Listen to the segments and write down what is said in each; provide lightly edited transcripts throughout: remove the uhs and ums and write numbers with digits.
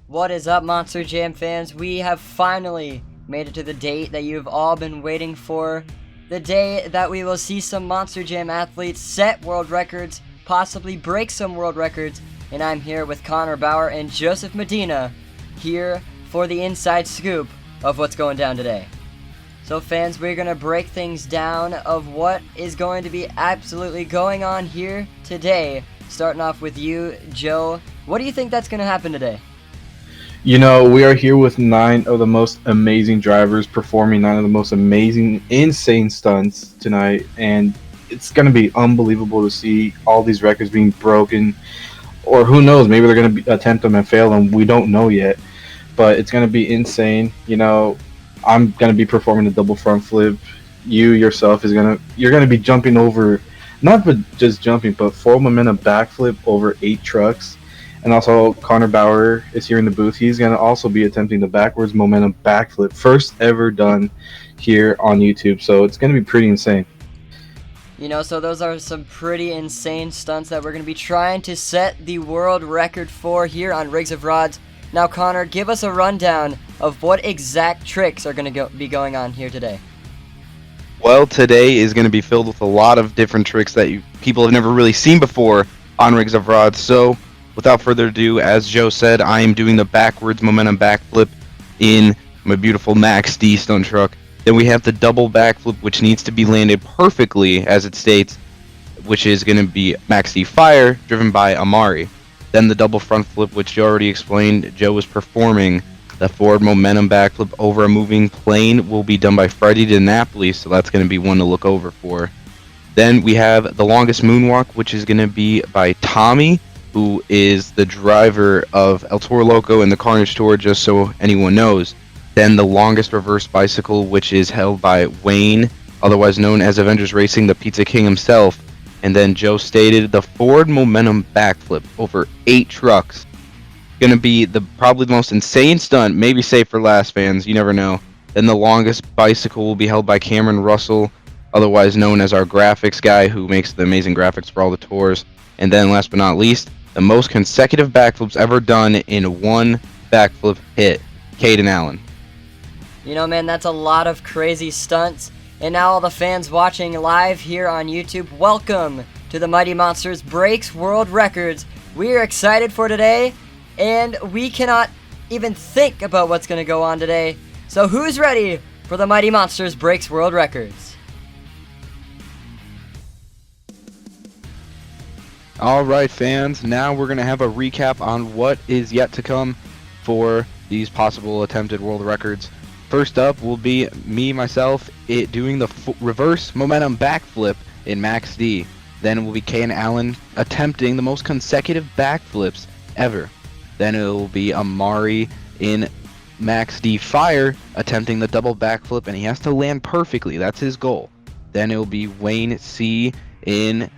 What is up, Monster Jam fans? We have finally made it to the date that you've all been waiting for. The day that we will see some Monster Jam athletes set world records, possibly break some world records. And I'm here with Connor Bauer and Joseph Medina, here for the inside scoop of what's going down today. So fans, we're going to break things down of what is going to be absolutely going on here today. Starting off with you, Joe. What do you think that's going to happen today? You know, we are here with 9 of the most amazing drivers performing 9 of the most amazing, insane stunts tonight. And it's going to be unbelievable to see all these records being broken. Or who knows, maybe they're going to attempt them and fail them. We don't know yet. But it's going to be insane. You know, I'm going to be performing a double front flip. You yourself you're going to be jumping over, not but just jumping, but full momentum backflip over 8 trucks. And also, Connor Bauer is here in the booth. He's going to also be attempting the backwards momentum backflip, first ever done here on YouTube. So it's going to be pretty insane. You know, so those are some pretty insane stunts that we're going to be trying to set the world record for here on Rigs of Rods. Now, Connor, give us a rundown of what exact tricks are going to be going on here today. Well, today is going to be filled with a lot of different tricks that people have never really seen before on Rigs of Rods. So, without further ado, as Joe said, I am doing the backwards momentum backflip in my beautiful Max D stunt truck. Then we have the double backflip, which needs to be landed perfectly, as it states, which is going to be Max D Fire, driven by Amari. Then the double front flip, which Joe already explained, Joe was performing. The forward momentum backflip over a moving plane will be done by Freddie DiNapoli, so that's going to be one to look over for. Then we have the longest moonwalk, which is going to be by Tommy, who is the driver of El Toro Loco and the Carnage Tour, just so anyone knows. Then the longest reverse bicycle, which is held by Wayne, otherwise known as Avengers Racing, the Pizza King himself. And then Joe stated the forward momentum backflip over 8 trucks. Gonna be probably the most insane stunt, maybe save for last, fans, you never know. Then the longest bicycle will be held by Cameron Russell, otherwise known as our graphics guy, who makes the amazing graphics for all the tours. And then last but not least, the most consecutive backflips ever done in one backflip hit, Kaiden Allen. You know, man, that's a lot of crazy stunts. And now all the fans watching live here on YouTube, welcome to the Mighty Monsters Breaks World Records. We are excited for today, and we cannot even think about what's going to go on today. So who's ready for the Mighty Monsters Breaks World Records? Alright, fans, now we're going to have a recap on what is yet to come for these possible attempted world records. First up will be myself, doing the reverse momentum backflip in Max D. Then it will be Kaiden Allen attempting the most consecutive backflips ever. Then it will be Amari in Max D Fire attempting the double backflip, and he has to land perfectly. That's his goal. Then it will be Wayne C in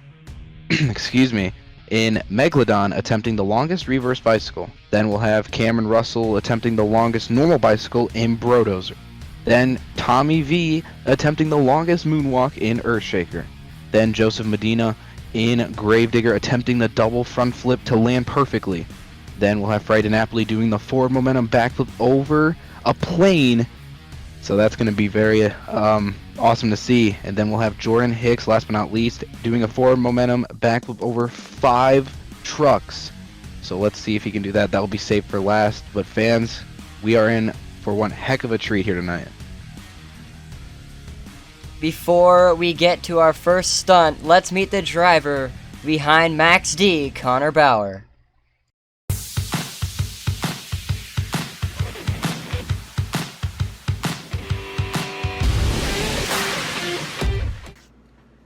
in Megalodon attempting the longest reverse bicycle. Then we'll have Cameron Russell attempting the longest normal bicycle in Brodozer. Then Tommy V attempting the longest moonwalk in Earthshaker. Then Joseph Medina in Gravedigger attempting the double front flip to land perfectly. Then we'll have Freddie DiNapoli doing the forward momentum backflip over a plane. So that's going to be very awesome to see. And then we'll have Jordan Hicks, last but not least, doing a forward momentum backflip over 5 trucks. So let's see if he can do that. That will be safe for last. But fans, we are in for one heck of a treat here tonight. Before we get to our first stunt, let's meet the driver behind Max D, Connor Bauer.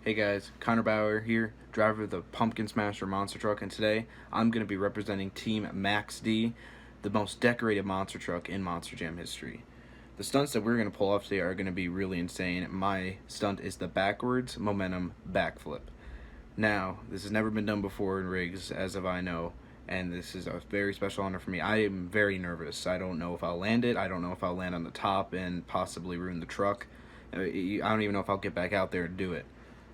Hey guys, Connor Bauer here, driver of the Pumpkin Smasher monster truck, and today I'm going to be representing Team Max D, the most decorated monster truck in Monster Jam history. The stunts that we're going to pull off today are going to be really insane. My stunt is the backwards momentum backflip. Now, this has never been done before in rigs, as of I know, and this is a very special honor for me. I am very nervous. I don't know if I'll land it. I don't know if I'll land on the top and possibly ruin the truck. I don't even know if I'll get back out there and do it.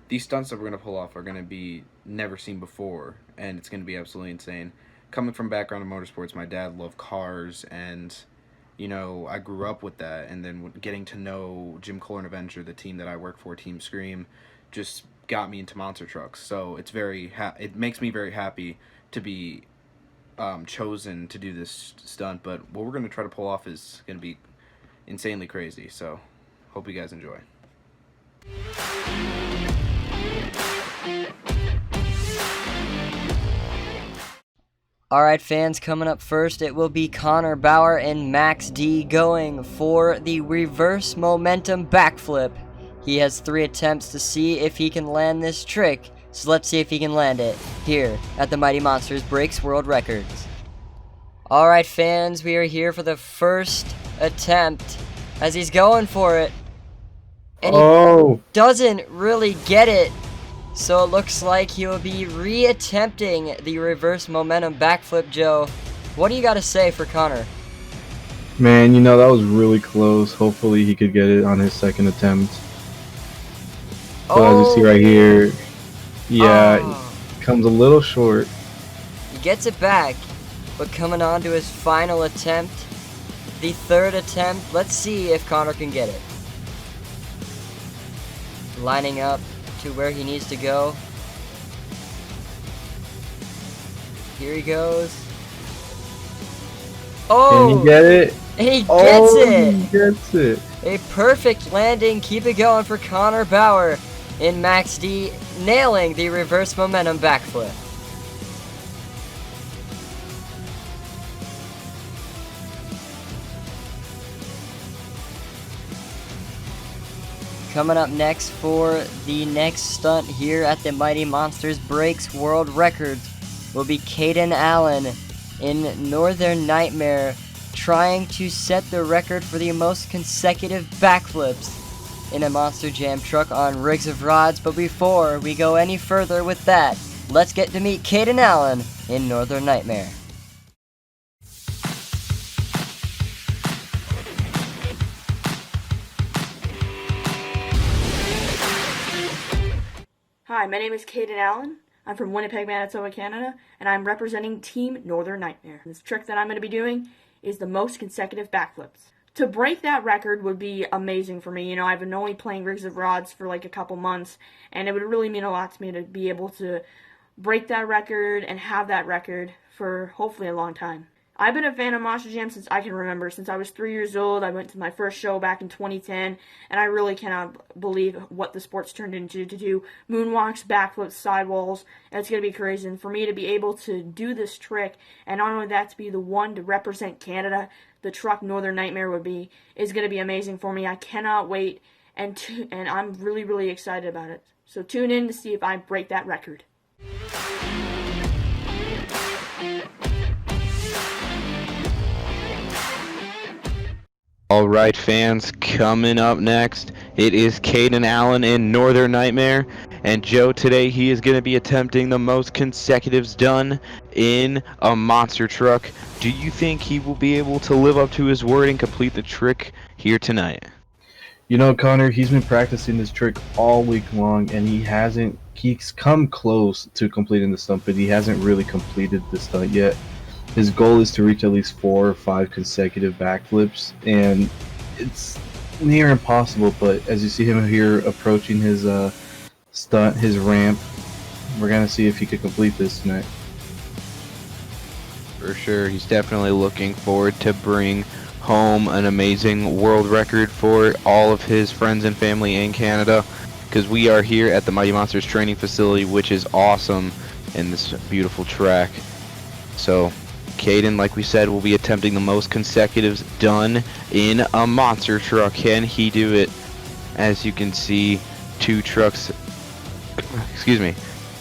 These stunts that we're going to pull off are going to be never seen before, and it's going to be absolutely insane. coming from background in motorsports, my dad loved cars, and I grew up with that. And then getting to know Jim Kohler and Avenger, the team that I work for, Team Scream, just got me into monster trucks. So it makes me very happy to be chosen to do this stunt. But what we're going to try to pull off is going to be insanely crazy. So hope you guys enjoy. Alright fans, coming up first, it will be Connor Bauer and Max D going for the reverse momentum backflip. He has 3 attempts to see if he can land this trick, so let's see if he can land it here at the Mighty Monsters Breaks World Records. Alright fans, we are here for the first attempt as he's going for it. And he doesn't really get it. So it looks like he will be re-attempting the reverse momentum backflip. Joe, what do you got to say for Connor? Man, that was really close. Hopefully he could get it on his second attempt. But as you see right here, comes a little short. He gets it back, but coming on to his final attempt, the third attempt, let's see if Connor can get it. Lining up to where he needs to go. Here he goes. Oh! Can he get it? He gets it! He gets it! A perfect landing. Keep it going for Connor Bauer in Max D, nailing the reverse momentum backflip. Coming up next for the next stunt here at the Mighty Monsters Breaks World Records will be Kaiden Allen in Northern Nightmare, trying to set the record for the most consecutive backflips in a Monster Jam truck on rigs of rods. But before we go any further with that, let's get to meet Kaiden Allen in Northern Nightmare. Hi, my name is Kaiden Allen. I'm from Winnipeg, Manitoba, Canada, and I'm representing Team Northern Nightmare. This trick that I'm going to be doing is the most consecutive backflips. To break that record would be amazing for me. I've been only playing rigs of rods for like a couple months, and it would really mean a lot to me to be able to break that record and have that record for hopefully a long time. I've been a fan of Monster Jam since I can remember. Since I was 3 years old, I went to my first show back in 2010, and I really cannot believe what the sport's turned into, to do moonwalks, backflips, sidewalls. It's going to be crazy. And for me to be able to do this trick, and not only that, to be the one to represent Canada, the truck Northern Nightmare is going to be amazing for me. I cannot wait, and I'm really, really excited about it. So tune in to see if I break that record. Alright fans, coming up next, it is Kaiden Allen in Northern Nightmare, and Joe today, he is going to be attempting the most consecutives done in a monster truck. Do you think he will be able to live up to his word and complete the trick here tonight? Connor, he's been practicing this trick all week long, and he's come close to completing the stunt, but he hasn't really completed the stunt yet. His goal is to reach at least 4 or 5 consecutive backflips, and it's near impossible, but as you see him here approaching his stunt, his ramp, we're going to see if he could complete this tonight. For sure, he's definitely looking forward to bring home an amazing world record for all of his friends and family in Canada, because we are here at the Mighty Monsters training facility, which is awesome in this beautiful track. So Kaiden, like we said, will be attempting the most consecutives done in a monster truck. Can he do it? As you can see, 2 trucks, excuse me,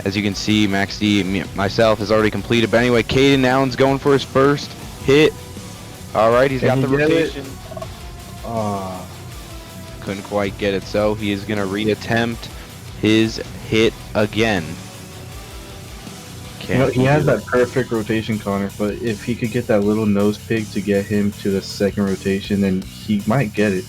as you can see, Max D, myself, has already completed. But anyway, Kaiden Allen's going for his first hit. Alright, he's got the rotation. Couldn't quite get it, so he is going to re-attempt his hit again. He has that perfect rotation, Connor, but if he could get that little nose pig to get him to the second rotation, then he might get it.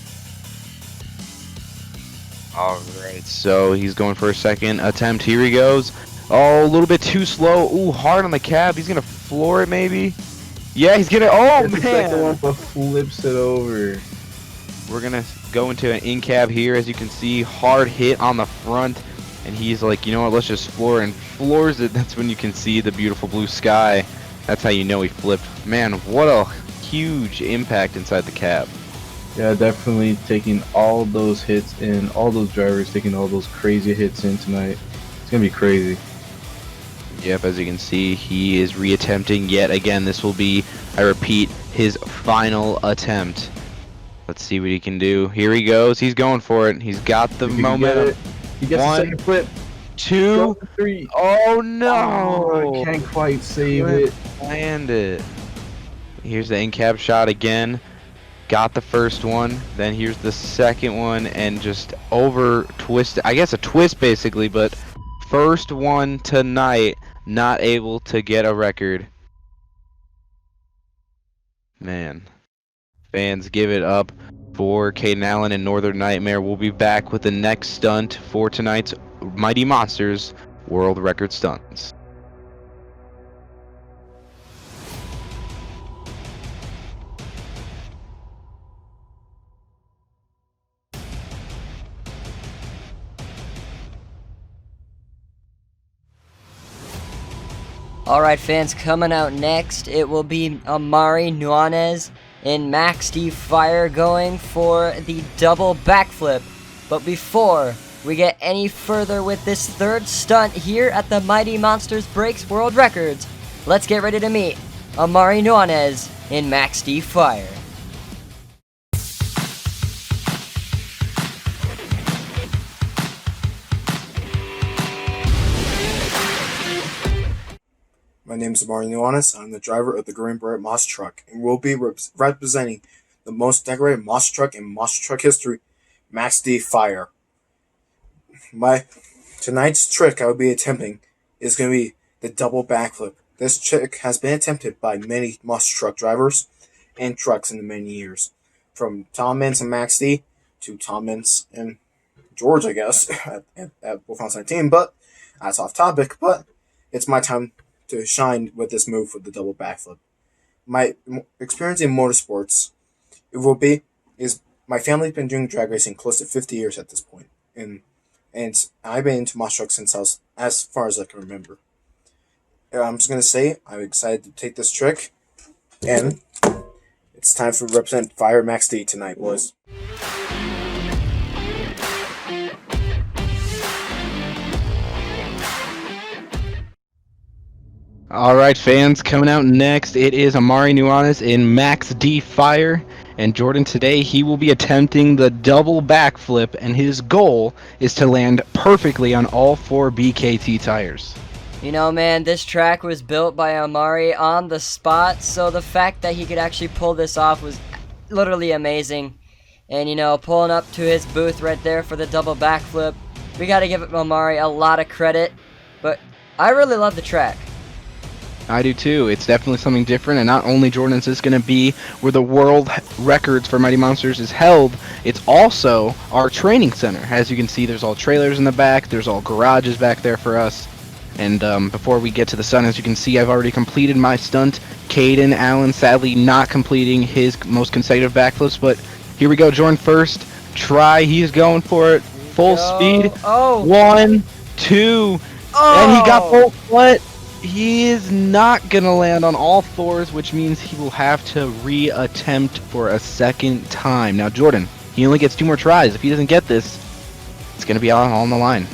Alright, so he's going for a second attempt. Here he goes. Oh, a little bit too slow. Ooh, hard on the cab. He's going to floor it maybe? Yeah, he's gonna. Oh Gets the second one, man! but flips it over. We're gonna go into an in cab here, as you can see, hard hit on the front, and he's like, you know what? Let's just floor and floors it. That's when you can see the beautiful blue sky. That's how you know he flipped. Man, what a huge impact inside the cab. Yeah, definitely taking all those hits in, all those drivers taking all those crazy hits in tonight. It's gonna be crazy. Yep, as you can see, he is reattempting yet again. This will be, I repeat, his final attempt. Let's see what he can do. Here he goes. He's going for it. He's got the momentum. He gets the second flip. 2, 3. Oh no! Oh, can't quite save it. Land it. Here's the in-cab shot again. Got the first one. Then here's the second one, and just over twisted. I guess a twist basically, but first one tonight. Not able to get a record. Man, fans, give it up for Kaiden Allen and Northern Nightmare. We'll be back with the next stunt for tonight's Mighty Monsters World Record Stunts. Alright fans, coming out next, it will be Amari Nunez and Max D Fire going for the double backflip. But before we get any further with this third stunt here at the Mighty Monsters Breaks World Records, let's get ready to meet Amari Nunez and Max D Fire. My name is Amari Nunez. I'm the driver of the Green Beret Monster Truck, and will be representing the most decorated monster truck in monster truck history, Max D Fire. Tonight's trick I will be attempting is going to be the double backflip. This trick has been attempted by many monster truck drivers and trucks in the many years, from Tom Mintz and Max D to Tom Mintz and George, I guess, at Wolf on 19. But that's off topic. But it's my time to shine with this move with the double backflip. My experience in motorsports is my family's been doing drag racing close to 50 years at this point, and I've been into monster trucks since I was as far as I can remember. I'm just gonna say I'm excited to take this trick, and it's time to represent Fire Max D tonight, boys. Alright fans, coming out next, it is Amari Nunez in Max D Fire. And Jordan, today he will be attempting the double backflip, and his goal is to land perfectly on all 4 BKT tires. You know, man, this track was built by Amari on the spot, so the fact that he could actually pull this off was literally amazing. And, you know, pulling up to his booth right there for the double backflip, we gotta give Amari a lot of credit. But I really love the track. I do too. It's definitely something different, and not only, Jordan, is this going to be where the world records for Mighty Monsters is held, it's also our training center. As you can see, there's all trailers in the back, there's all garages back there for us. And before we get to the stunt, as you can see, I've already completed my stunt. Kaiden Allen sadly not completing his most consecutive backflips, but here we go, Jordan, first try. He's going for it, full speed. Oh. 1, 2, and he got both. What? He is not going to land on all 4s, which means he will have to re-attempt for a second time. Now, Jordan, he only gets 2 more tries. If he doesn't get this, it's going to be all on the line.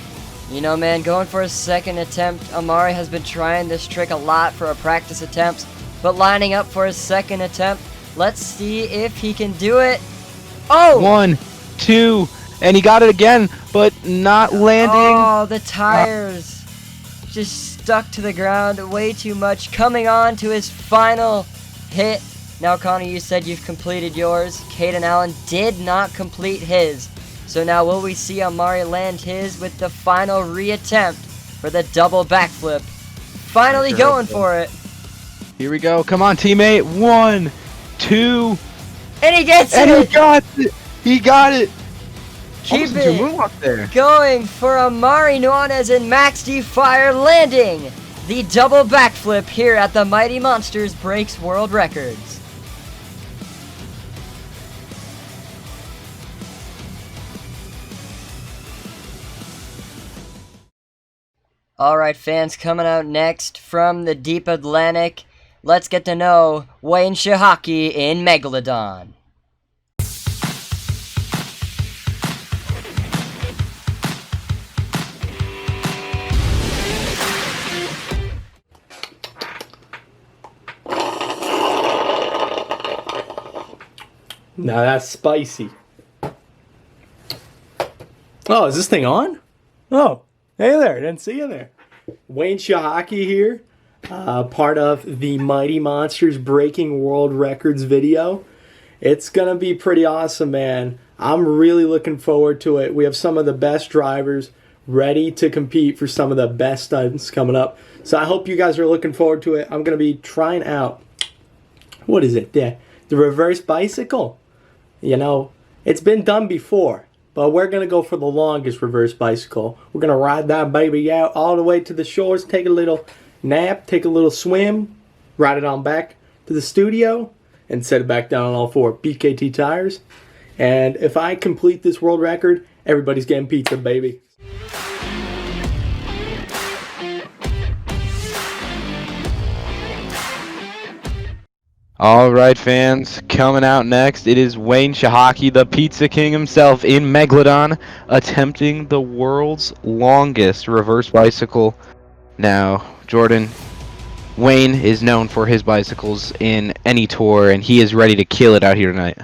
You know, man, going for a second attempt, Amari has been trying this trick a lot for a practice attempts, but lining up for his second attempt, let's see if he can do it. Oh! 1, 2, and he got it again, but not landing. Oh, the tires just stuck to the ground way too much. Coming on to his final hit. Now, Connor, you said you've completed yours. Kaiden Allen did not complete his. So now will we see Amari land his with the final reattempt for the double backflip? Finally going for it. Here we go. Come on, teammate. 1, 2. And he gets it. And he got it. He got it. Keep it going for Amari Nunez and Max D Fire, landing the double backflip here at the Mighty Monsters breaks world records. Alright fans, coming out next from the deep Atlantic, let's get to know Wayne Shahaki in Megalodon. Now that's spicy. Oh, is this thing on? Oh, hey there, didn't see you there. Wayne Shahaki here, part of the Mighty Monsters Breaking World Records video. It's going to be pretty awesome, man. I'm really looking forward to it. We have some of the best drivers ready to compete for some of the best stunts coming up. So I hope you guys are looking forward to it. I'm going to be trying out, what is it there? The reverse bicycle. You know, it's been done before. But we're going to go for the longest reverse bicycle. We're going to ride that baby out all the way to the shores, take a little nap, take a little swim, ride it on back to the studio, and set it back down on all four BKT tires. And if I complete this world record, everybody's getting pizza, baby. All right, fans, coming out next, it is Wayne Shahaki, the Pizza King himself, in Megalodon, attempting the world's longest reverse bicycle. Now, Jordan, Wayne is known for his bicycles in any tour, and he is ready to kill it out here tonight.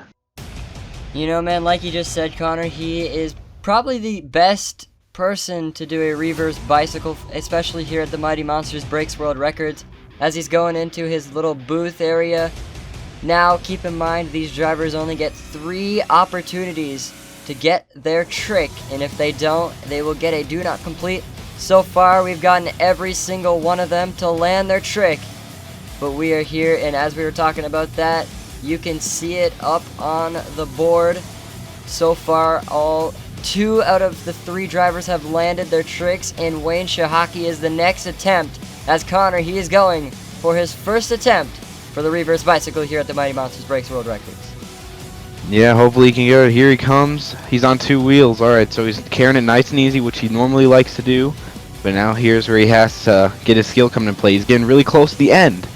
You know, man, like you just said, Connor, he is probably the best person to do a reverse bicycle, especially here at the Mighty Monsters Breaks World Records, as he's going into his little booth area. Now, keep in mind, these drivers only get 3 opportunities to get their trick, and if they don't, they will get a do not complete. So far, we've gotten every single one of them to land their trick, but we are here, and as we were talking about that, you can see it up on the board. So far, all 2 out of the 3 drivers have landed their tricks, and Wayne Shahaki is the next attempt. As Connor, he is going for his first attempt for the reverse bicycle here at the Mighty Monsters Breaks World Records. Yeah, hopefully he can get it. Here he comes. He's on 2 wheels. Alright, so he's carrying it nice and easy, which he normally likes to do. But now here's where he has to get his skill coming into play. He's getting really close to the end.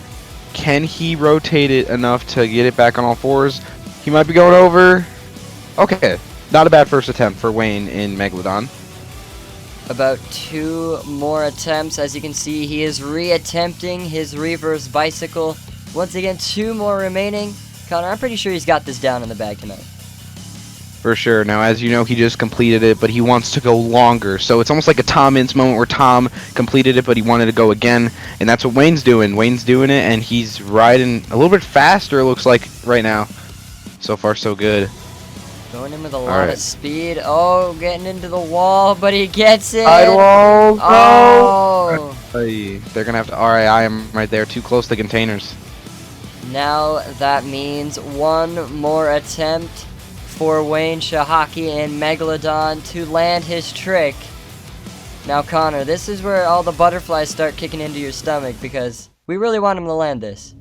Can he rotate it enough to get it back on all 4s? He might be going over. Okay, not a bad first attempt for Wayne in Megalodon. About 2 more attempts. As you can see, he is re-attempting his reverse bicycle. Once again, 2 more remaining. Connor, I'm pretty sure he's got this down in the bag tonight. For sure. Now, as you know, he just completed it, but he wants to go longer. So it's almost like a Tom Ince moment where Tom completed it, but he wanted to go again. And that's what Wayne's doing. Wayne's doing it, and he's riding a little bit faster, it looks like, right now. So far, so good. Going in with a lot of speed. Oh, getting into the wall, but he gets it. Sidewall. Oh. They're going to have to RAI him right there. Too close to containers. Now that means 1 more attempt for Wayne Shahaki and Megalodon to land his trick. Now, Connor, this is where all the butterflies start kicking into your stomach because we really want him to land this.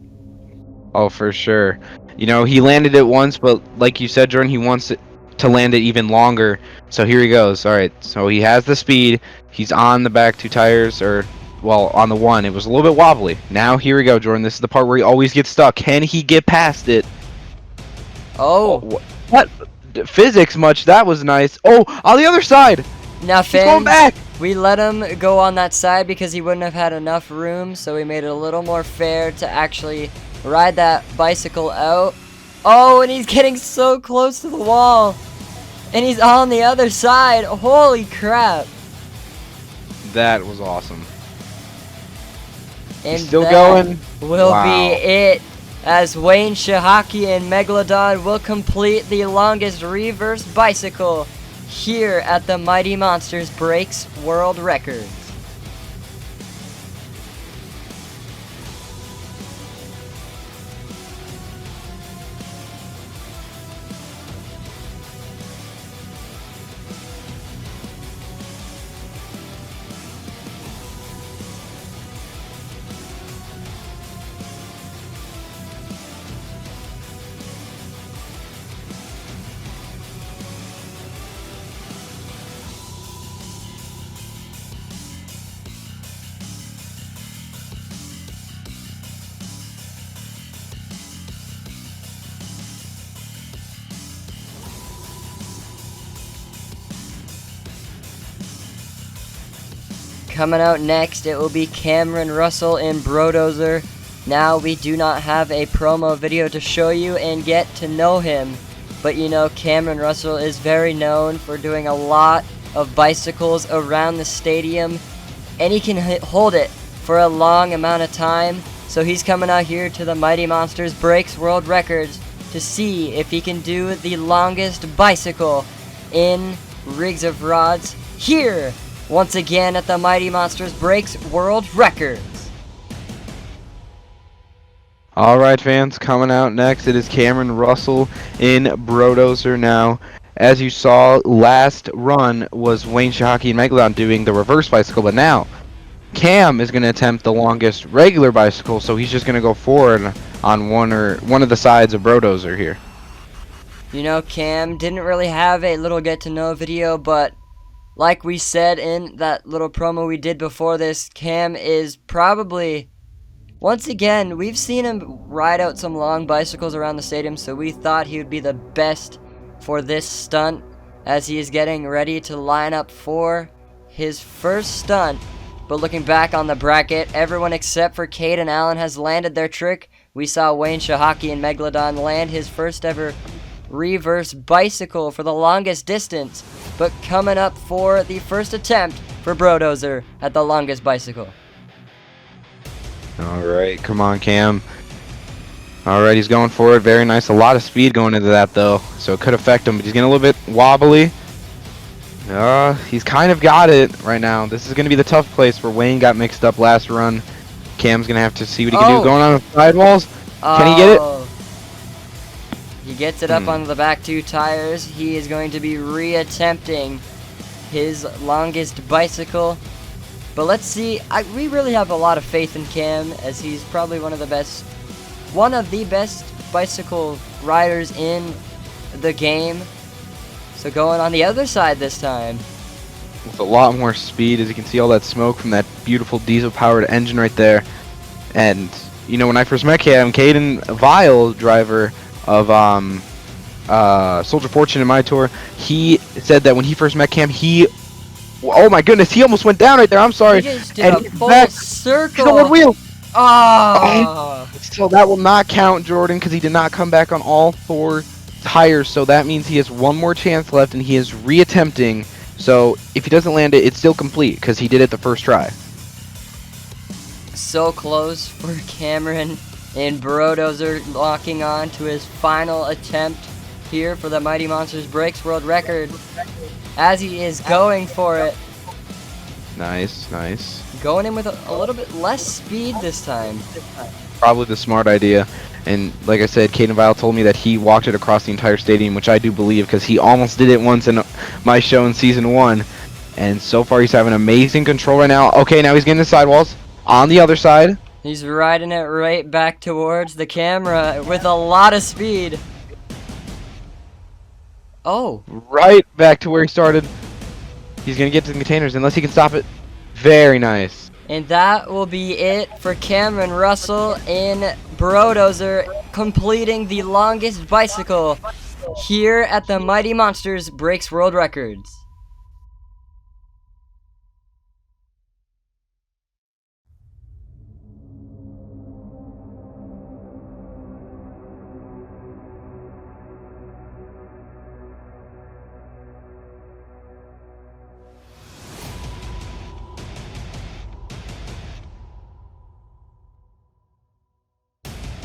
Oh, for sure. You know, he landed it once, but like you said, Jordan, he wants it to land it even longer. So here he goes. All right, so he has the speed. He's on the back 2 tires, or, well, on the 1. It was a little bit wobbly. Now, here we go, Jordan. This is the part where he always gets stuck. Can he get past it? Oh. What? Physics much. That was nice. Oh, on the other side. Now, He's going back. we let him go on that side because he wouldn't have had enough room, so we made it a little more fair to actually ride that bicycle out. Oh, and he's getting so close to the wall. And he's on the other side. Holy crap. That was awesome. And He's still that going. will Wow. be it, as Wayne Shahaki and Megalodon will complete the longest reverse bicycle here at the Mighty Monsters Breaks World Records. Coming out next, it will be Cameron Russell in Brodozer. Now, we do not have a promo video to show you and get to know him, but you know, Cameron Russell is very known for doing a lot of bicycles around the stadium, and he can hold it for a long amount of time. So he's coming out here to the Mighty Monsters Breaks World Records to see if he can do the longest bicycle in Rigs of Rods here, once again at the Mighty Monsters Breaks World Records. Alright fans, coming out next, it is Cameron Russell in Brodozer. Now, as you saw, last run was Wayne Shahaki and Megalodon doing the reverse bicycle, but now Cam is going to attempt the longest regular bicycle, so he's just going to go forward on one of the sides of Brodozer here. You know, Cam didn't really have a little get to know video, but like we said in that little promo we did before this, Cam is probably, once again, we've seen him ride out some long bicycles around the stadium, so we thought he would be the best for this stunt as he is getting ready to line up for his first stunt. But looking back on the bracket, everyone except for Kaiden Allen has landed their trick. We saw Wayne Shahaki and Megalodon land his first ever reverse bicycle for the longest distance, but coming up for the first attempt for Brodozer at the longest bicycle. Alright, come on Cam. Alright, he's going forward, very nice. A lot of speed going into that though, so it could affect him, but he's getting a little bit wobbly. He's kind of got it right now. This is going to be the tough place where Wayne got mixed up last run. Cam's going to have to see what he can do. Going on the sidewalls. Can he get it? He gets it up on the back two tires. He is going to be re-attempting his longest bicycle. But let's see. We really have a lot of faith in Cam, as he's probably one of the best bicycle riders in the game. So going on the other side this time. With a lot more speed, as you can see all that smoke from that beautiful diesel-powered engine right there. And, you know, when I first met Cam, Caden Vile, driver of Soldier Fortune in my tour, he said that when he first met Cam, oh my goodness, he almost went down right there, I'm sorry. He just did a full circle. He's on one wheel. Oh. So that will not count, Jordan, because he did not come back on all four tires, so that means he has one more chance left and he is re-attempting. So if he doesn't land it, it's still complete because he did it the first try. So close for Cameron, and Brodozer locking on to his final attempt here for the Mighty Monsters Breaks World Record as he is going for it. Nice, nice. Going in with a little bit less speed this time. Probably the smart idea. And like I said, Caden Vile told me that he walked it across the entire stadium, which I do believe because he almost did it once in my show in Season 1. And so far he's having amazing control right now. Okay, now he's getting the sidewalls on the other side. He's riding it right back towards the camera with a lot of speed. Oh. Right back to where he started. He's going to get to the containers unless he can stop it. Very nice. And that will be it for Cameron Russell in Brodozer, completing the longest bicycle here at the Mighty Monsters Breaks World Records.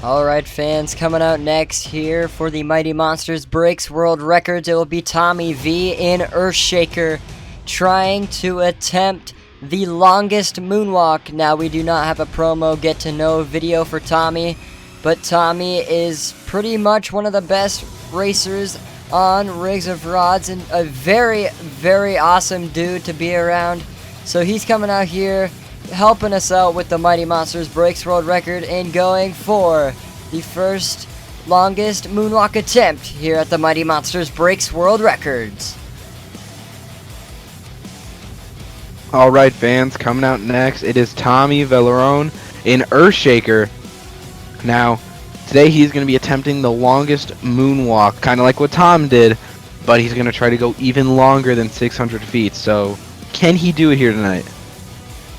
Alright fans, coming out next here for the Mighty Monsters Breaks World Records, it will be Tommy V in Earthshaker trying to attempt the longest moonwalk. Now we do not have a promo get to know video for Tommy, but Tommy is pretty much one of the best racers on Rigs of Rods and a very, very awesome dude to be around. So he's coming out here helping us out with the Mighty Monsters Breaks World Record and going for the first longest moonwalk attempt here at the Mighty Monsters Breaks World Records. Alright fans, coming out next, it is Tommy Villarone in Earthshaker. Now, today he's going to be attempting the longest moonwalk, kind of like what Tom did, but he's going to try to go even longer than 600 feet. So, can he do it here tonight?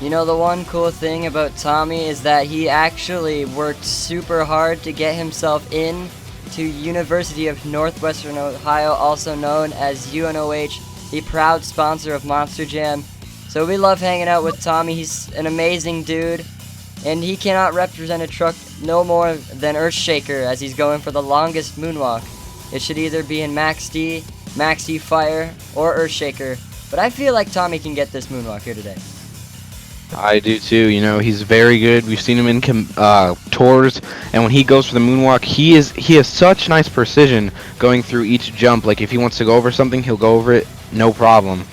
You know, the one cool thing about Tommy is that he actually worked super hard to get himself in to University of Northwestern Ohio, also known as UNOH, the proud sponsor of Monster Jam. So we love hanging out with Tommy. He's an amazing dude, and he cannot represent a truck no more than Earthshaker as he's going for the longest moonwalk. It should either be in Max D Fire, or Earthshaker, but I feel like Tommy can get this moonwalk here today. I do too. You know, he's very good. We've seen him in tours, and when he goes for the moonwalk, he has such nice precision going through each jump. Like if he wants to go over something, he'll go over it, no problem.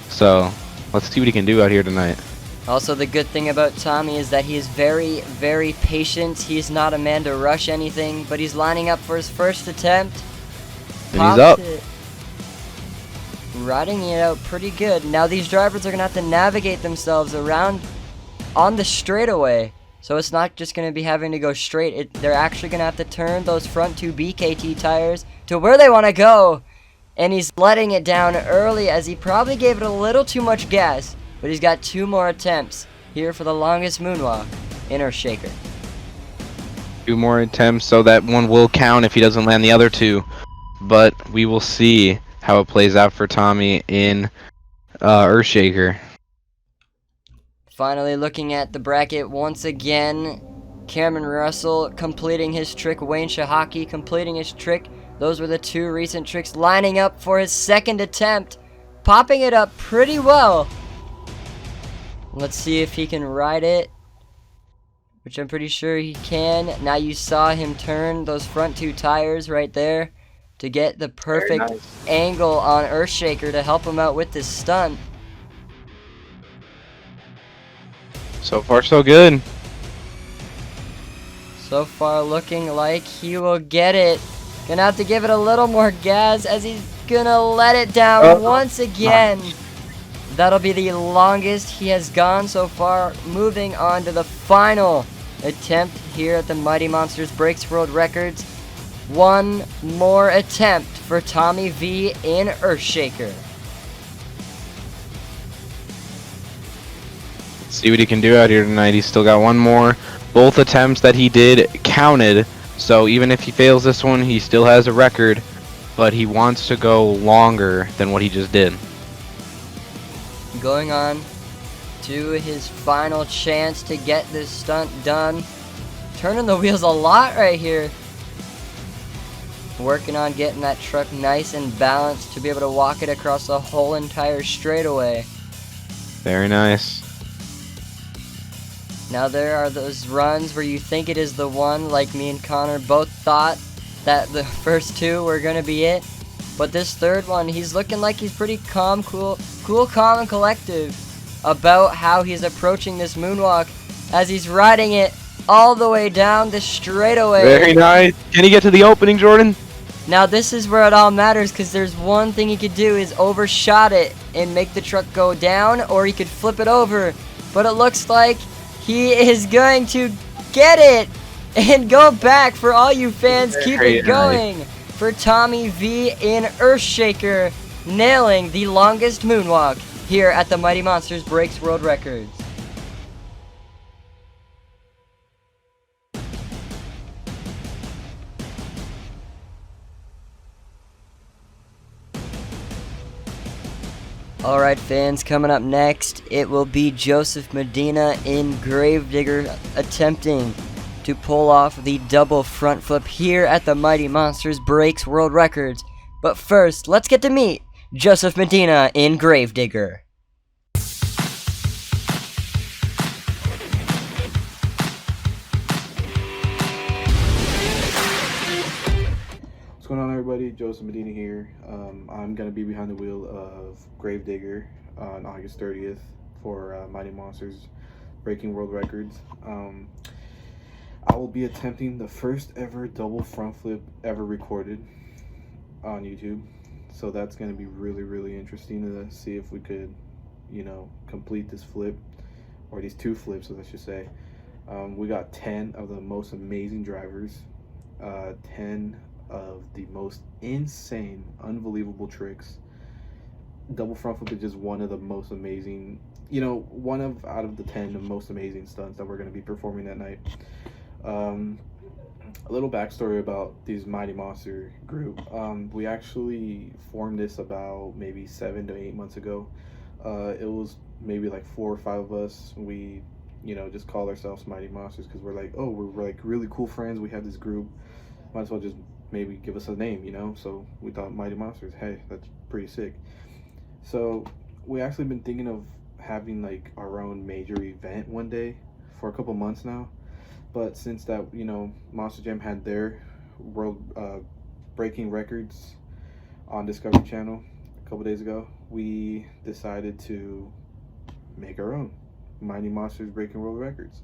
So let's see what he can do out here tonight. Also, the good thing about Tommy is that he is very, very patient. He's not a man to rush anything, but he's lining up for his first attempt. And he's up. Riding it out pretty good. Now these drivers are going to have to navigate themselves around on the straightaway. So it's not just going to be having to go straight. They're actually going to have to turn those front two BKT tires to where they want to go. And he's letting it down early as he probably gave it a little too much gas. But he's got 2 more attempts here for the longest moonwalk in Earthshaker. 2 more attempts, so that one will count if he doesn't land the other 2. But we will see how it plays out for Tommy in Earthshaker. Finally looking at the bracket once again, Cameron Russell completing his trick, Wayne Shahaki completing his trick. Those were the 2 recent tricks, lining up for his second attempt, popping it up pretty well. Let's see if he can ride it, which I'm pretty sure he can. Now you saw him turn those front 2 tires right there to get the perfect angle on Earthshaker to help him out with this stunt. So far, so good. So far looking like he will get it. Gonna have to give it a little more gas as he's gonna let it down once again. That'll be the longest he has gone so far. Moving on to the final attempt here at the Mighty Monsters Breaks World Records. 1 more attempt for Tommy V in Earthshaker. Let's see what he can do out here tonight. He's still got 1 more. Both attempts that he did counted, so even if he fails this one, he still has a record, but he wants to go longer than what he just did. Going on to his final chance to get this stunt done. Turning the wheels a lot right here. Working on getting that truck nice and balanced to be able to walk it across the whole entire straightaway. Very nice. Now there are those runs where you think it is the one, like me and Connor both thought that the first 2 were going to be it. But this third one, he's looking like he's pretty calm, cool, calm, and collective about how he's approaching this moonwalk as he's riding it all the way down the straightaway. Very nice. Can he get to the opening, Jordan? Now this is where it all matters, because there's one thing he could do is overshot it and make the truck go down, or he could flip it over. But it looks like he is going to get it and go back. For all you fans, keep it going for Tommy V in Earthshaker, nailing the longest moonwalk here at the Mighty Monsters Breaks World Records. Alright fans, coming up next, it will be Joseph Medina in Gravedigger attempting to pull off the double front flip here at the Mighty Monsters Breaks World Records. But first, let's get to meet Joseph Medina in Gravedigger. What's going on, everybody? Joseph Medina here. I'm going to be behind the wheel of Gravedigger on August 30th for Mighty Monsters Breaking World Records. I will be attempting the first ever double front flip ever recorded on YouTube. So that's going to be really, really interesting to see if we could, complete this flip, or these 2 flips, as I should say. We got 10 of the most amazing drivers, 10 of the most insane, unbelievable tricks, double front flip is just one of the most amazing, you know, one of out of the 10 the most amazing stunts that we're going to be performing that night. A little backstory about these Mighty Monster group. We actually formed this about maybe 7 to 8 months ago. It was maybe like 4 or 5 of us. We, you know, just call ourselves Mighty Monsters because we're like, oh, we're like really cool friends. We have this group. Might as well just maybe give us a name, you know? So we thought Mighty Monsters. Hey, that's pretty sick. So we actually been thinking of having like our own major event one day for a couple months now. But since that, you know, Monster Jam had their world breaking records on Discovery Channel a couple days ago, we decided to make our own Mighty Monsters Breaking World Records.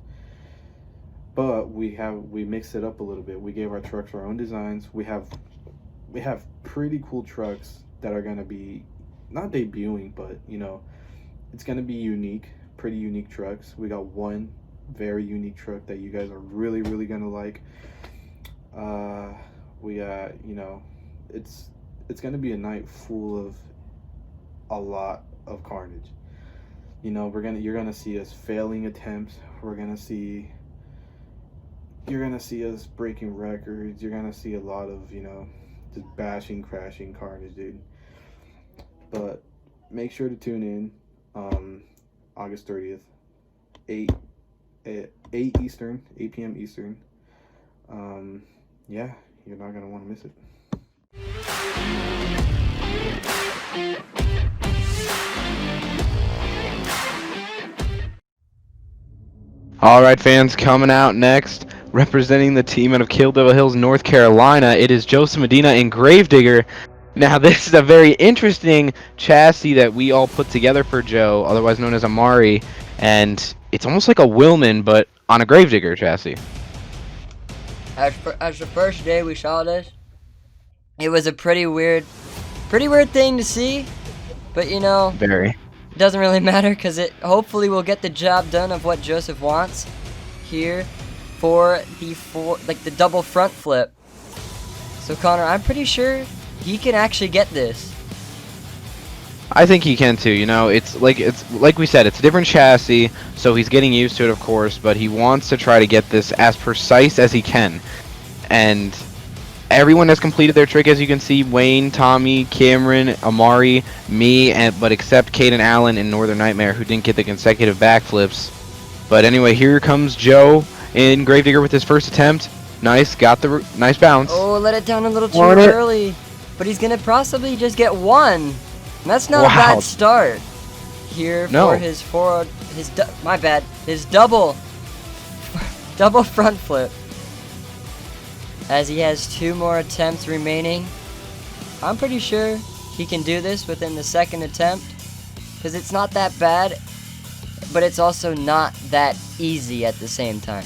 But we mixed it up a little bit. We gave our trucks our own designs. We have pretty cool trucks that are gonna be not debuting, but you know, it's gonna be unique, pretty unique trucks. We got one very unique truck that you guys are really gonna like. We got, you know, it's gonna be a night full of a lot of carnage. You know, you're gonna see us failing attempts. You're gonna see us breaking records. You're gonna see a lot of, you know, just bashing, crashing carnage, dude. But make sure to tune in August 30th, 8 Eastern, 8 p.m. Eastern. Yeah, you're not gonna want to miss it. All right, fans, coming out next, representing the team out of Kill Devil Hills, North Carolina, it is Joseph Medina and Gravedigger. Now, this is a very interesting chassis that we all put together for Joe, otherwise known as Amari, and it's almost like a Willman, but on a Gravedigger chassis. As the first day we saw this, it was a pretty weird thing to see, but you know, Very. it doesn't really matter because it hopefully will get the job done of what Joseph wants here for the double front flip. So Connor, I'm pretty sure he can actually get this. I think he can too. You know, it's like we said, it's a different chassis, so he's getting used to it, of course. But he wants to try to get this as precise as he can, and everyone has completed their trick, as you can see. Wayne, Tommy, Cameron, Amari, me, but except Kaiden Allen and Northern Nightmare, who didn't get the consecutive backflips. But anyway, here comes Joe in Gravedigger with his first attempt. Nice, got the nice bounce. Oh, let it down a little too early, but he's gonna possibly just get one. And that's not a bad start here for his forward, his double front flip. As he has 2 more attempts remaining. I'm pretty sure he can do this within the second attempt, because it's not that bad, but it's also not that easy at the same time.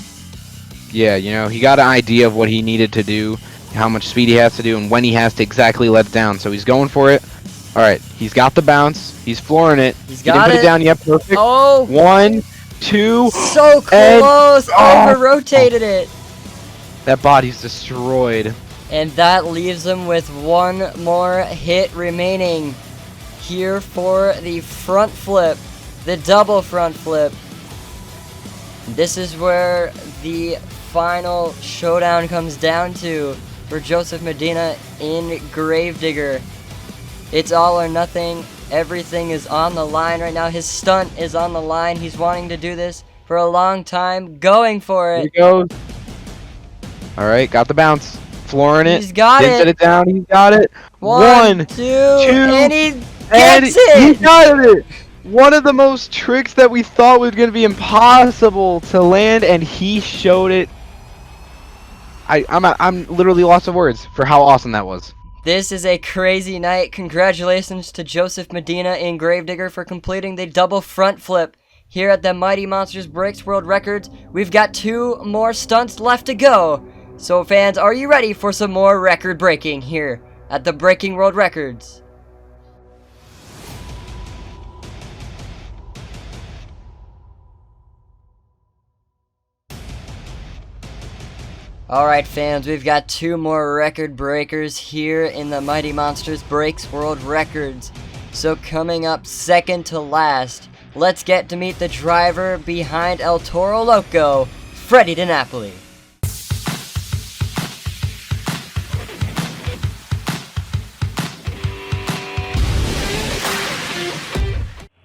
Yeah, you know, he got an idea of what he needed to do, how much speed he has to do, and when he has to exactly let it down. So he's going for it. All right, he's got the bounce. He's flooring it. He's he didn't got put it. it down yet. Perfect. Oh! 1, 2. So close! Over-rotated it. That body's destroyed. And that leaves him with 1 more hit remaining here for the front flip, the double front flip. This is where the final showdown comes down to for Joseph Medina in Gravedigger. It's all or nothing. Everything is on the line right now. His stunt is on the line. He's wanting to do this for a long time. Going for it. Here he goes. All right, got the bounce. Flooring it. He's got Didn't it. set it down. He's got it. 1, 2, and he gets He it. got it. One of the most tricks that we thought was going to be impossible to land, and he showed it. I'm literally lost of words for how awesome that was. This is a crazy night. Congratulations to Joseph Medina in Gravedigger for completing the double front flip here at the Mighty Monsters Breaks World Records. We've got 2 more stunts left to go. So fans, are you ready for some more record breaking here at the Breaking World Records? Alright fans, we've got 2 more record breakers here in the Mighty Monsters Breaks World Records. So coming up second to last, let's get to meet the driver behind El Toro Loco, Freddie DiNapoli.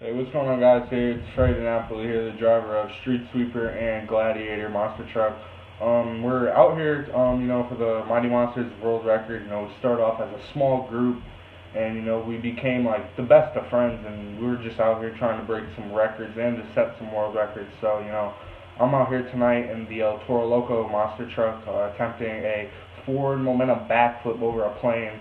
Hey, what's going on, guys? Hey, it's Kaiden Allen here, the driver of Street Sweeper and Gladiator monster truck. We're out here, for the Mighty Monsters World Record. We started off as a small group, and we became like the best of friends, and we were just out here trying to break some records and to set some world records. So, I'm out here tonight in the El Toro Loco monster truck, attempting a forward momentum backflip over a plane.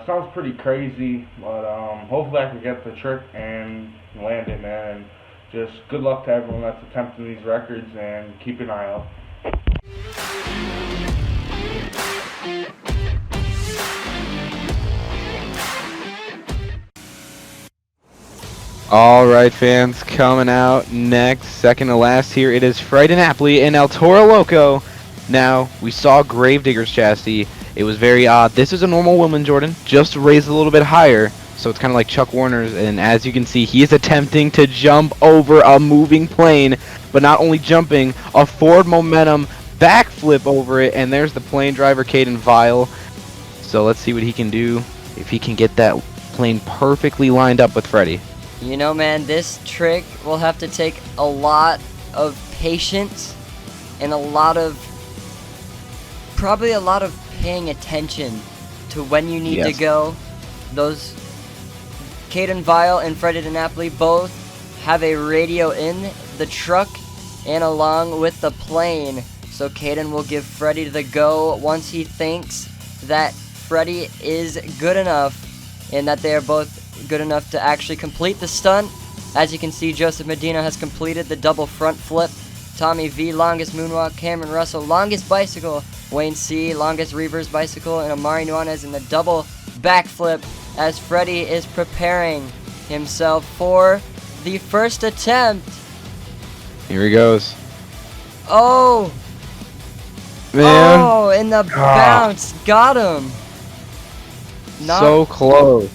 Sounds pretty crazy, but hopefully I can get the trick and land it, man. And just good luck to everyone that's attempting these records, and keep an eye out. All right, fans, coming out next, second to last here, it is Kaiden Allen and El Toro Loco. Now, we saw Gravedigger's chassis. It was very odd. This is a normal woman, Jordan, just raised a little bit higher. So it's kind of like Chuck Warner's, and as you can see, he is attempting to jump over a moving plane, but not only jumping, a forward momentum backflip over it, and there's the plane driver, Caden Vile. So let's see what he can do, if he can get that plane perfectly lined up with Freddie. Man, this trick will have to take a lot of patience and probably a lot of paying attention to when you need to go. Those Caden Vile and Freddie DiNapoli both have a radio in the truck and along with the plane. So Caden will give Freddie the go once he thinks that Freddie is good enough and that they are both good enough to actually complete the stunt. As you can see, Joseph Medina has completed the double front flip. Tommy V, longest moonwalk. Cameron Russell, longest bicycle. Wayne C, longest reverse bicycle. And Amari Nunez in the double backflip as Freddie is preparing himself for the first attempt. Here he goes. Oh! Man. Oh, in the bounce. Got him. So close.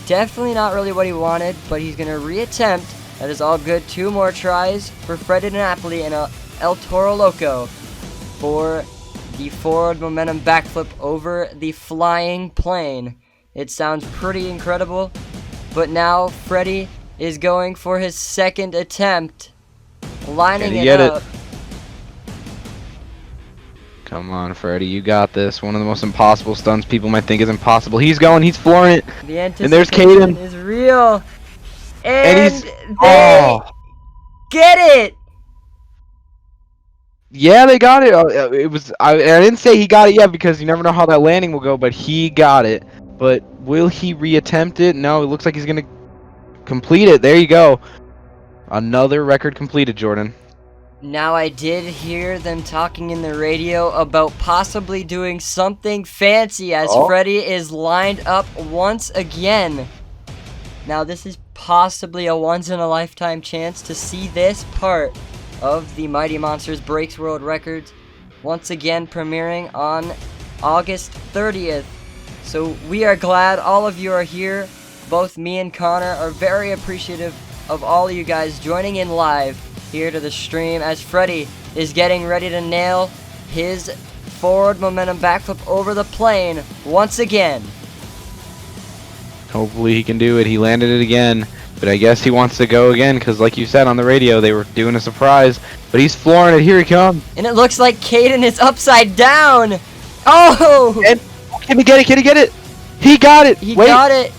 Definitely not really what he wanted, but he's going to reattempt. That is all good. 2 more tries for Freddie DiNapoli and El Toro Loco for the forward momentum backflip over the flying plane. It sounds pretty incredible, but now Freddie is going for his second attempt, lining it up. Come on, Freddie, you got this. One of the most impossible stunts people might think is impossible. He's going, he's flooring it. The anticipation and there's Caden. Is real. And they get it. Yeah, they got it. I didn't say he got it yet because you never know how that landing will go, but he got it. But will he reattempt it? No, it looks like he's going to complete it. There you go. Another record completed, Jordan. Now, I did hear them talking in the radio about possibly doing something fancy as Freddie is lined up once again. Now, this is possibly a once-in-a-lifetime chance to see this part of the Mighty Monsters Breaks World Records once again premiering on August 30th. So we are glad all of you are here. Both me and Connor are very appreciative of all of you guys joining in live here to the stream as Freddie is getting ready to nail his forward momentum backflip over the plane once again. Hopefully he can do it. He landed it again, but I guess he wants to go again because like you said on the radio, they were doing a surprise, but he's flooring it. Here he comes. And it looks like Caden is upside down. Oh! And can he get it? Can he get it? He got it. He got it.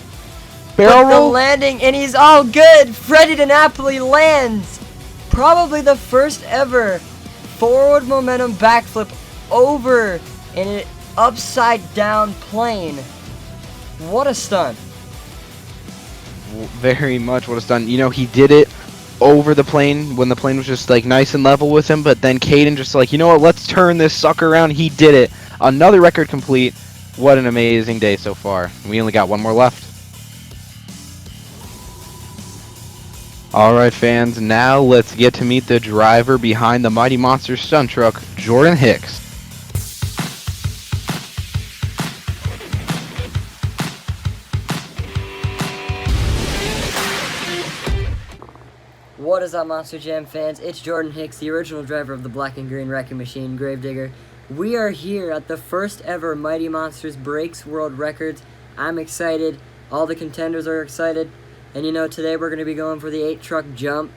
Barrel roll. The landing, and he's all good. Freddie DiNapoli lands. Probably the first ever forward momentum backflip over an upside down plane. What a stunt. Very much what a stunt. He did it over the plane when the plane was just like nice and level with him, but then Caden just like, you know what, let's turn this sucker around. He did it. Another record complete. What an amazing day so far. We only got one more left. Alright, fans, now let's get to meet the driver behind the Mighty Monsters stunt truck, Jordan Hicks. What is up, Monster Jam fans? It's Jordan Hicks, the original driver of the Black and Green Wrecking Machine, Gravedigger. We are here at the first ever Mighty Monsters Breaks World Records. I'm excited. All the contenders are excited. And you know, today we're going to be going for the 8-truck jump.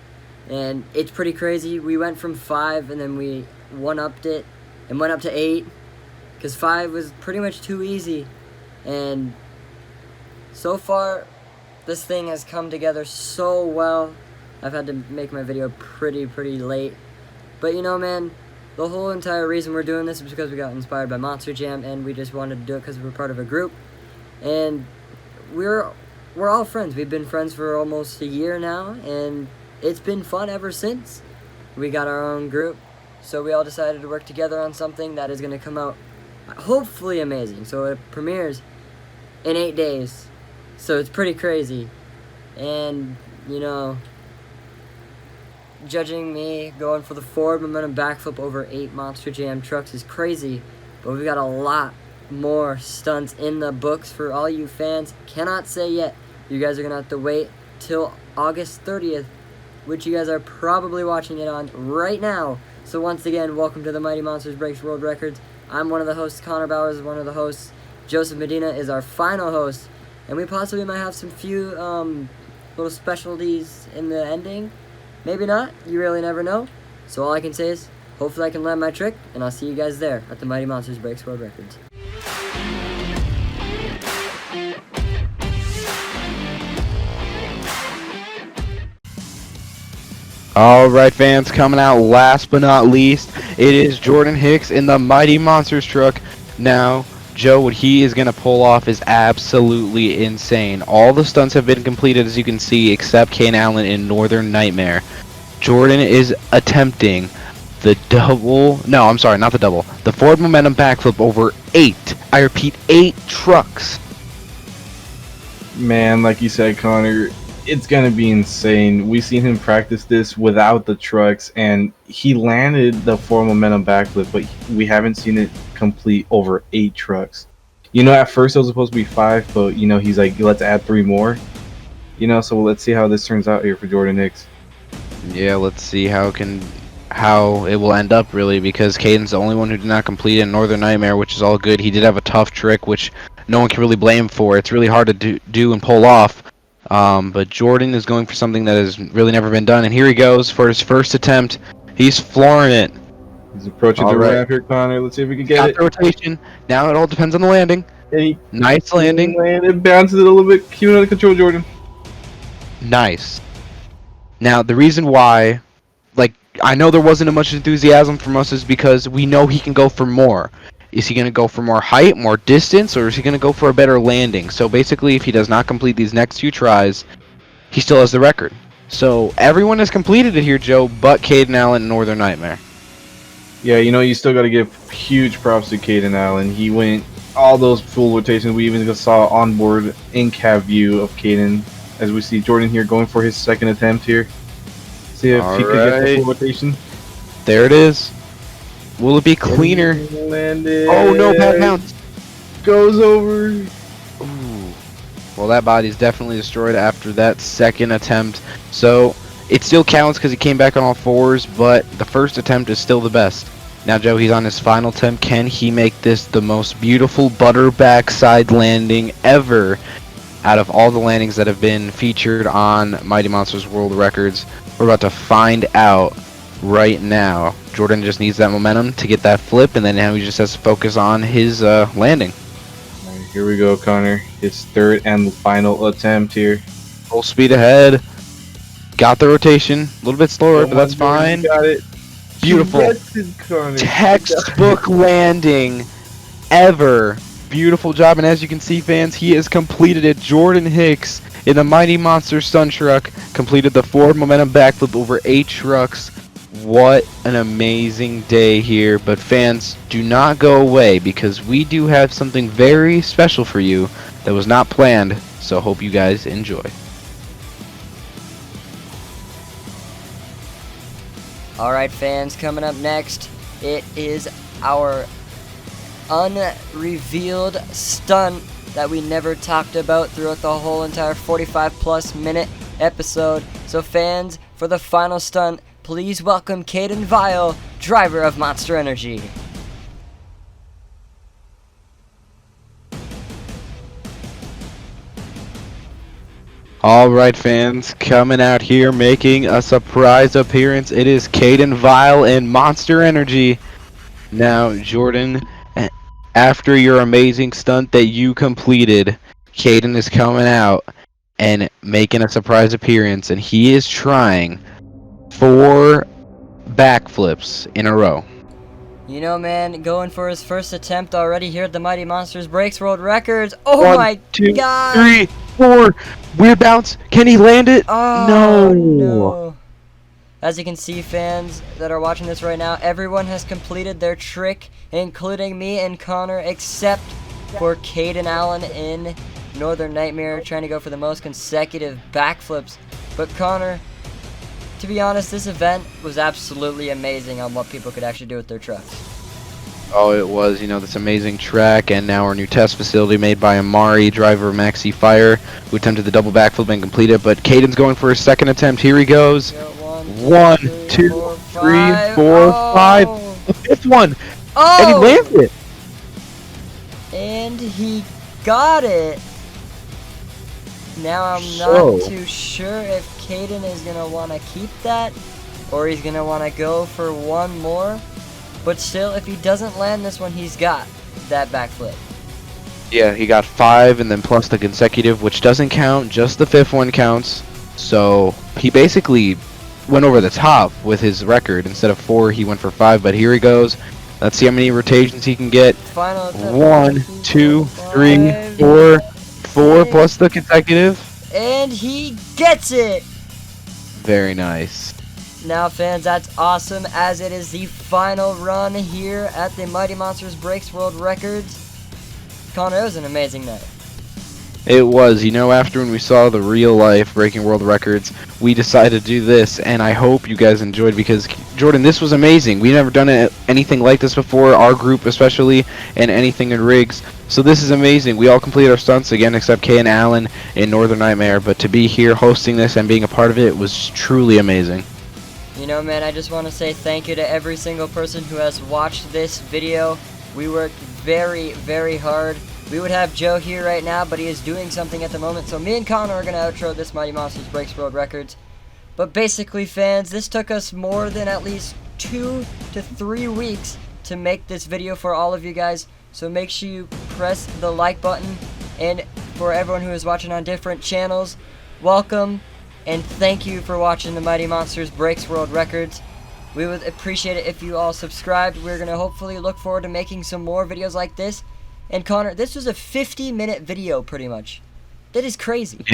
And it's pretty crazy. We went from 5 and then we one-upped it and went up to 8. Because 5 was pretty much too easy. And so far, this thing has come together so well. I've had to make my video pretty late. But you know, man, the whole entire reason we're doing this is because we got inspired by Monster Jam, and we just wanted to do it because we're part of a group. And we're all friends. We've been friends for almost a year now, and it's been fun ever since. We got our own group, so we all decided to work together on something that is going to come out hopefully amazing. So it premieres in 8 days, so it's pretty crazy. And you know, judging me going for the forward momentum backflip over 8 Monster Jam trucks is crazy, but we've got a lot more stunts in the books for all you fans. Cannot say yet. You guys are gonna have to wait till August 30th, which you guys are probably watching it on right now. So once again, welcome to the Mighty Monsters Breaks World Records. I'm one of the hosts. Connor Bowers is one of the hosts. Joseph Medina is our final host, and we possibly might have some few little specialties in the ending. Maybe not. You really never know. So all I can say is, hopefully I can land my trick, and I'll see you guys there at the Mighty Monsters Breaks World Records. Alright fans, coming out last but not least, it is Jordan Hicks in the Mighty Monsters truck. Now, Joe, what he is going to pull off is absolutely insane. All the stunts have been completed, as you can see, except Kaiden Allen in Northern Nightmare. Jordan is attempting the forward momentum backflip over 8, I repeat, 8 trucks. Man, like you said, Connor, it's gonna be insane. We've seen him practice this without the trucks, and he landed the forward momentum backflip, but we haven't seen it complete over 8 trucks. You know, at first it was supposed to be 5, but you know, he's like, let's add 3 more. You know, so let's see how this turns out here for Jordan Hicks. Yeah, let's see how it will end up, really, because Caiden's the only one who did not complete in Northern Nightmare, which is all good. He did have a tough trick, which no one can really blame him for. It's really hard to do and pull off. But Jordan is going for something that has really never been done, and here he goes for his first attempt. He's flooring it. He's approaching the ramp here, Connor. Let's see if we can get it. The rotation. Now it all depends on the landing. Nice landing. It bounces it a little bit. Keep it under control, Jordan. Nice. Now, the reason why, like, I know there wasn't much enthusiasm from us is because we know he can go for more. Is he going to go for more height, more distance, or is he going to go for a better landing? So basically, if he does not complete these next 2 tries, he still has the record. So everyone has completed it here, Joe, but Kaiden Allen and Northern Nightmare. Yeah, you know, you still got to give huge props to Kaiden Allen. He went all those full rotations. We even saw onboard in-cab view of Kaiden, as we see Jordan here going for his second attempt here. See if he can get the full rotation. There it is. Will it be cleaner? Landed. Oh no, bad bounce. Goes over. Ooh. Well, that body's definitely destroyed after that second attempt. So it still counts because he came back on all 4s, but the first attempt is still the best. Now, Joe, he's on his final attempt. Can he make this the most beautiful butter backside landing ever out of all the landings that have been featured on Mighty Monsters World Records? We're about to find out right now. Jordan just needs that momentum to get that flip, and then now he just has to focus on his landing. All right, here we go, Connor. His third and final attempt here. Full speed ahead. Got the rotation. A little bit slower, but that's fine. Got it. Beautiful. Textbook landing ever. Beautiful job, and as you can see, fans, he has completed it. Jordan Hicks in the Mighty Monster Stun Truck completed the forward momentum backflip over 8 trucks. What an amazing day here. But fans, do not go away, because we do have something very special for you that was not planned, so hope you guys enjoy. Alright fans, coming up next, it is our unrevealed stunt that we never talked about throughout the whole entire 45+ minute episode. So fans, for the final stunt, please welcome Caden Vile, driver of Monster Energy. All right, fans, coming out here making a surprise appearance. It is Caden Vile in Monster Energy. Now, Jordan, after your amazing stunt that you completed, Caden is coming out and making a surprise appearance, and he is trying 4 backflips in a row. You know, man, going for his first attempt already here at the Mighty Monsters breaks world records. Oh 1, my 2, god! 3, 4. Weird bounce. Can he land it? Oh, no. As you can see, fans that are watching this right now, everyone has completed their trick, including me and Connor, except for Kaiden Allen in Northern Nightmare, trying to go for the most consecutive backflips. But Connor, to be honest, this event was absolutely amazing on what people could actually do with their trucks. Oh, it was, this amazing track, and now our new test facility made by Amari, driver of Maxi Fire, who attempted the double backflip and completed, but Caden's going for his second attempt. Here he goes. 1, 2, 3, 4, 5. The fifth one. Oh! And he lands it. And he got it. Now I'm not too sure if Caden is going to want to keep that, or he's going to want to go for one more. But still, if he doesn't land this one, he's got that backflip. Yeah, he got 5 and then plus the consecutive, which doesn't count. Just the 5th one counts. So he basically went over the top with his record. Instead of 4, he went for 5. But here he goes. Let's see how many rotations he can get. Final attempt. 1, 2, 3, 4. 4 plus the consecutive. And he gets it! Very nice. Now, fans, that's awesome, as it is the final run here at the Mighty Monsters Breaks World Records. Connor, it was an amazing night. It was. After when we saw the real life Breaking World Records, we decided to do this, and I hope you guys enjoyed, because, Jordan, this was amazing. We've never done anything like this before, our group especially, and anything in rigs. So this is amazing. We all completed our stunts again, except Kaiden Allen in Northern Nightmare, but to be here hosting this and being a part of it was truly amazing. Man, I just want to say thank you to every single person who has watched this video. We worked very, very hard. We would have Joe here right now, but he is doing something at the moment, so me and Connor are going to outro this Mighty Monsters Breaks World Records. But basically, fans, this took us more than at least 2 to 3 weeks to make this video for all of you guys, so make sure you press the like button, and for everyone who is watching on different channels, welcome. And thank you for watching the Mighty Monsters Breaks World Records. We would appreciate it if you all subscribed. We're going to hopefully look forward to making some more videos like this. And Connor, this was a 50-minute video pretty much. That is crazy.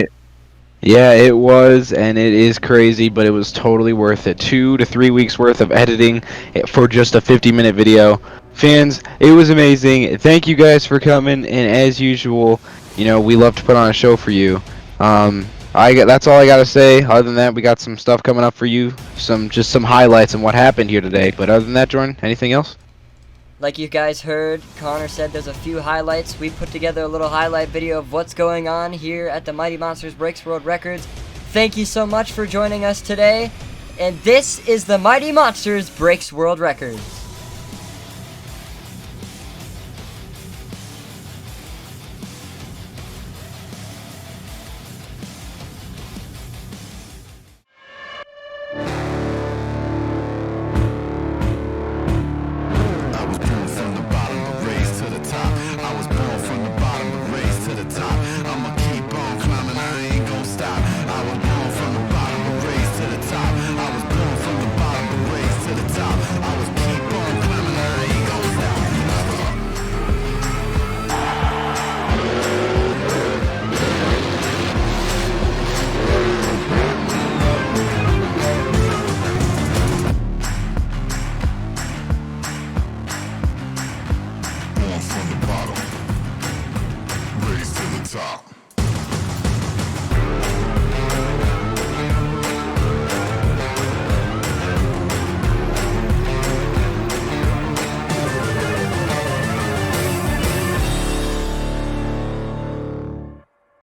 Yeah, it was, and it is crazy, but it was totally worth it. 2 to 3 weeks worth of editing for just a 50-minute video. Fans, it was amazing. Thank you guys for coming, and as usual, we love to put on a show for you. That's all I gotta say. Other than that, we got some stuff coming up for you, just some highlights and what happened here today. But other than that, Jordan, anything else? Like you guys heard, Connor said there's a few highlights. We put together a little highlight video of what's going on here at the Mighty Monsters Breaks World Records. Thank you so much for joining us today, and this is the Mighty Monsters Breaks World Records. Top.